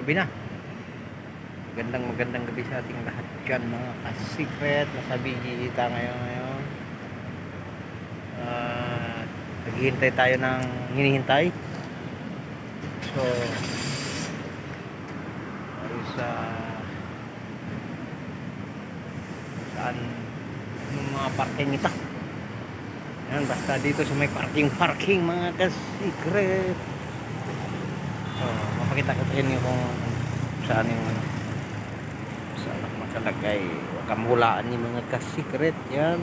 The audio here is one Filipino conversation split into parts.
gabi na. Magandang gabi sa ating lahat dyan mga ka-secret. Nasa Bigita ngayon. Naghihintay tayo ng hinihintay. So sa saan yung mga parking ito. Yan, basta dito sa may parking mga ka-secret. So mapakita ko sa inyo kung saan yung saan makalagay. Huwag kang hulaan yung mga ka-secret. Yan.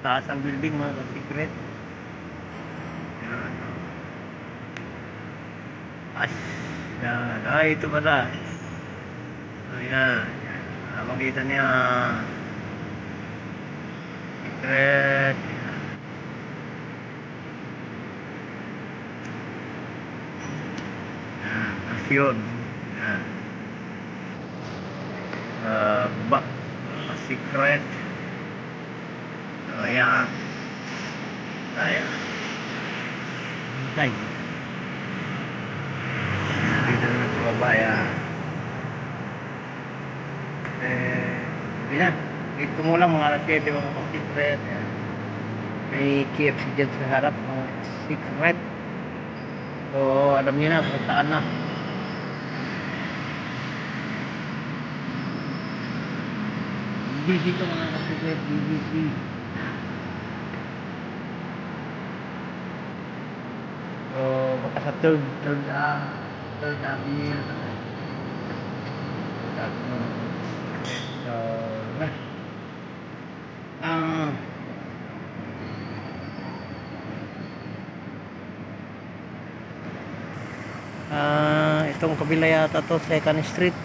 Taas ang building mga ka-secret. Yan. Yan. Ay, ito pala. Ayan. Makita niya. Secret. Yan. Asyon. Yan. Secret. Ayan. Ayan. Ay. Dito na sa babayan. Ayan. Dito mo lang mga alas 7 mga secret. Ayan. May KFC dyan sa harap mga secret. So alam niyo na kung saan na. BBC ito mga ka-secret. BBC. So baka sa third Avenue. So itong kabila yata to 2nd Street.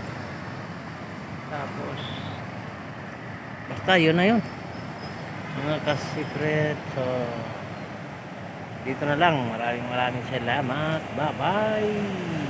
Tapos basta yun na yun mga ka-secret. So dito na lang. Maraming salamat. Bye bye.